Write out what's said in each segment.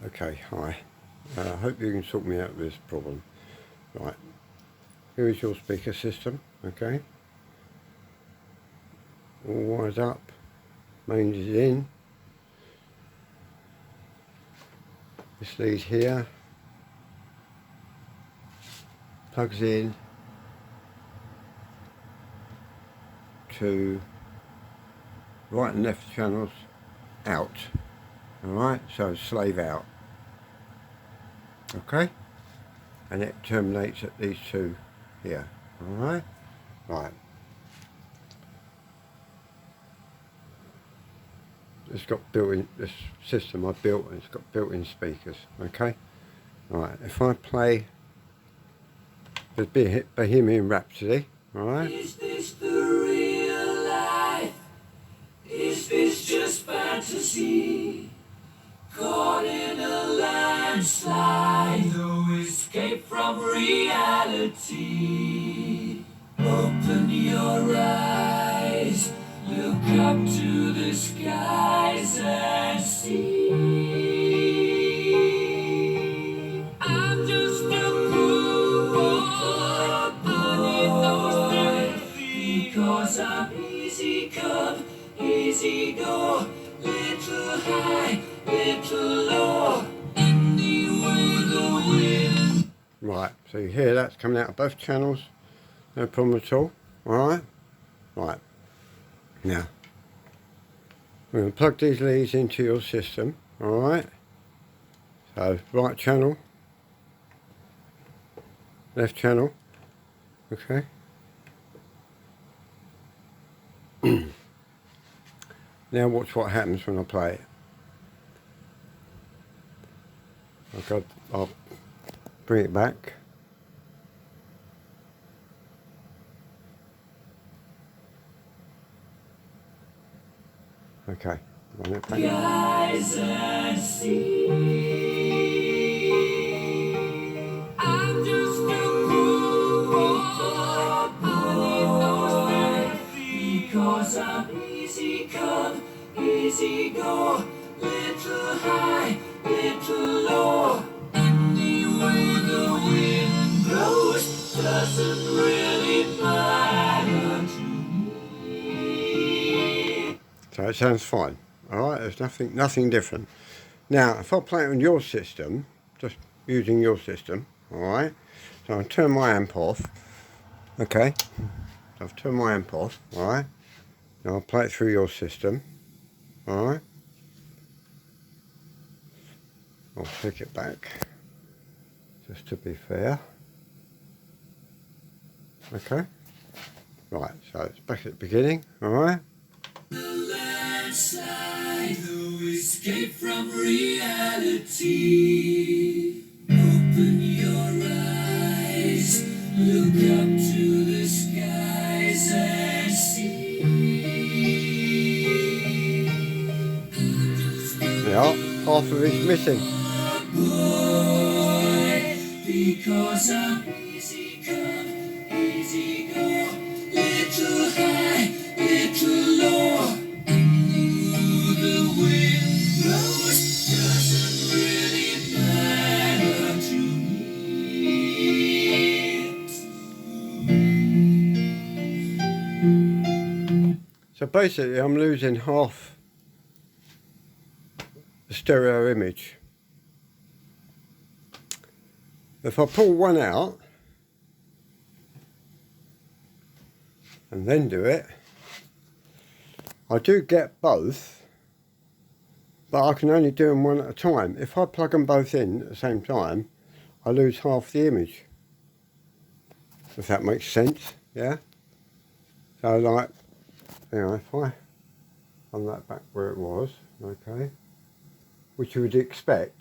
Okay, hi. I hope you can sort me out with this problem. Right, here is your speaker system, okay? All wired up, mains is in. This lead here plugs in to right and left channels out. Alright, so slave out. Okay? And it terminates at these two here. Alright? Right. It's got built-in, this system I built, it's got built-in speakers. Okay? Right, if I play the Bohemian Rhapsody, alright? Is this the real life? Is this just fantasy? Caught in a landslide, no escape from reality. Open your eyes, look up to the skies and see. I'm just a poor boy, because I'm easy come, easy go, little high, little low, anyway the wind. Right, so you hear that's coming out of both channels, no problem at all, alright? Right, now, we're going to plug these leads into your system, alright? So, right channel, left channel, okay? Now watch what happens when I play it. Okay, I'll bring it back. Okay, run it back. Eyes and see. I'm just a poor boy, because I'm easy come, easy go, little high, little low, anyway the wind blows, doesn't really matter to me. So it sounds fine. Alright, there's nothing different. Now, if I play it on your system, just using your system, alright, so I'll turn my amp off, okay, so I've turned my amp off, alright, now I'll play it through your system, alright, I'll flick it back, just to be fair, okay, right, so it's back at the beginning, alright. Landslide, no escape from reality. Open your eyes, look up to the skies and see. Yeah, half of it's missing. Boy, because I'm easy come, easy go, little high, little low. The wind blows, doesn't really matter to me. So basically I'm losing half the stereo image. If I pull one out and then do it, I do get both, but I can only do them one at a time. If I plug them both in at the same time, I lose half the image. If that makes sense, yeah? So like, you know, if I run that back where it was, okay, which you would expect.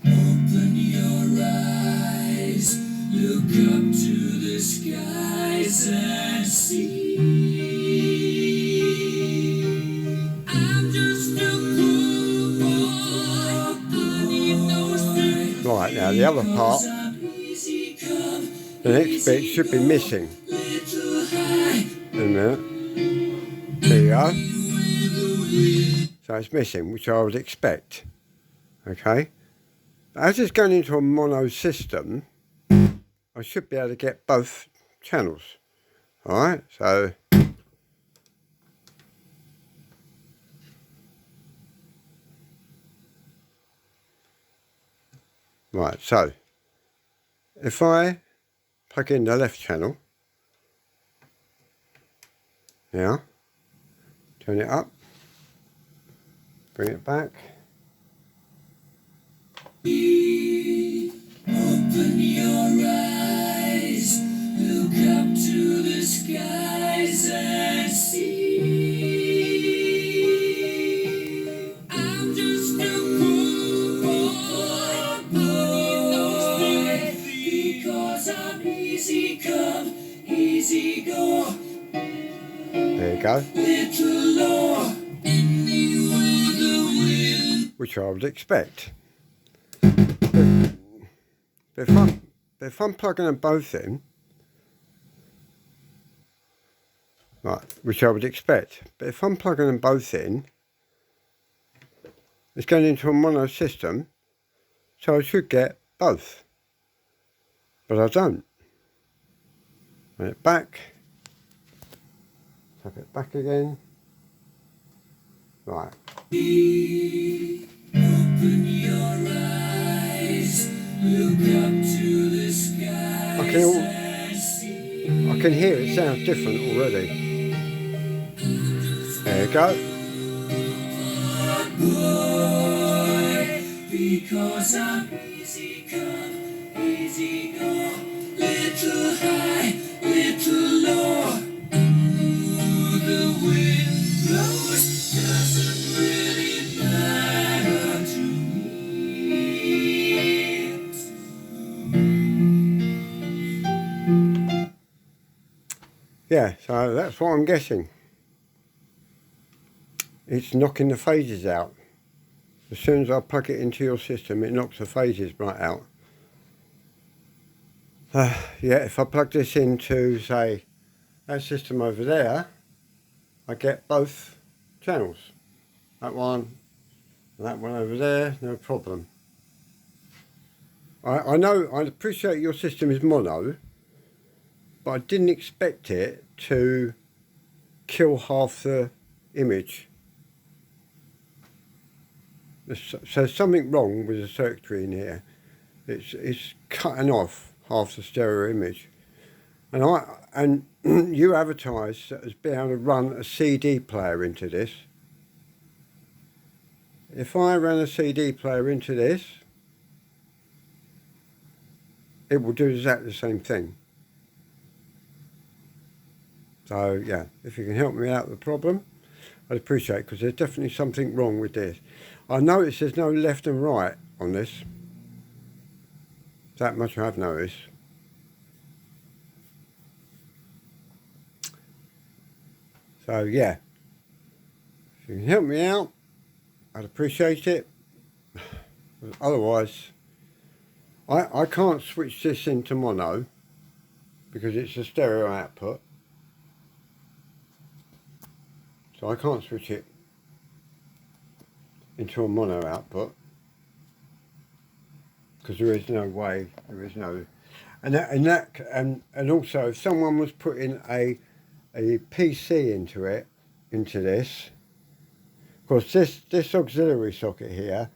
Open your eyes, look up to the skies and see. I'm just a poor boy. Right, now the other part, the next bit should be missing. In a minute. There you go. So it's missing, which I would expect. Okay, as it's going into a mono system, I should be able to get both channels. Alright, so right, so if I plug in the left channel, now turn it up, bring it back. Open your eyes, look up to the skies and see. I'm just a poor boy, because I'm easy come, easy go. There you go. Little Lord, anywhere the wind. Which I would expect. If I'm plugging them both in, right, which I would expect, but if I'm plugging them both in, it's going into a mono system, so I should get both, but I don't. Bring it back, tap it back again, right. Open your eyes, look up to the skies and see. I can hear it sounds different already. There you go. Boy, because I'm easy come, easy go. Little high, little low. Ooh, the wind blows, doesn't really matter to me. Yeah, so that's what I'm guessing. It's knocking the phases out. As soon as I plug it into your system, it knocks the phases right out. Yeah, if I plug this into, say, that system over there, I get both channels. That one and that one over there, no problem. I know, I appreciate your system is mono, but I didn't expect it to kill half the image. So there's something wrong with the circuitry in here. It's cutting off half the stereo image. And you advertise as being able to run a CD player into this. If I ran a CD player into this, it will do exactly the same thing. So yeah, if you can help me out with the problem, I'd appreciate it, because there's definitely something wrong with this. I notice there's no left and right on this. That much I've noticed. So yeah, if you can help me out, I'd appreciate it. Otherwise, I can't switch this into mono because it's a stereo output. So I can't switch it into a mono output because there is no way, there is no, and also if someone was putting a PC into this, of course this auxiliary socket here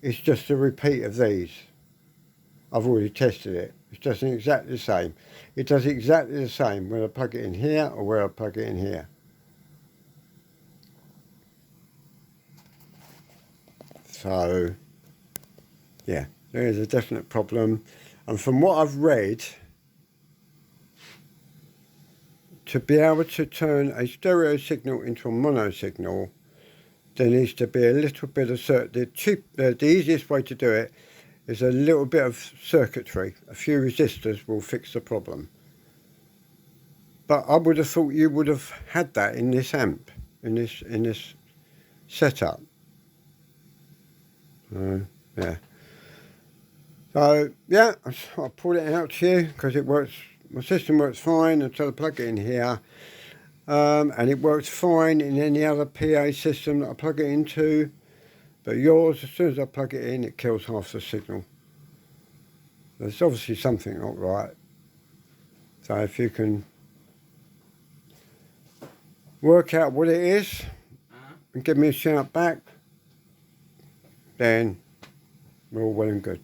is just a repeat of these. I've already tested it. It's just exactly the same. It does exactly the same when I plug it in here or where I plug it in here. So, yeah, there is a definite problem. And from what I've read, to be able to turn a stereo signal into a mono signal, there needs to be a little bit of the easiest way to do it is a little bit of circuitry. A few resistors will fix the problem. But I would have thought you would have had that in this amp, in this setup. Yeah. So yeah, I pulled it out to you because it works. My system works fine until I plug it in here, and it works fine in any other PA system that I plug it into. But yours, as soon as I plug it in, it kills half the signal. There's obviously something not right. So if you can work out what it is and give me a shout back, then we're all well and good.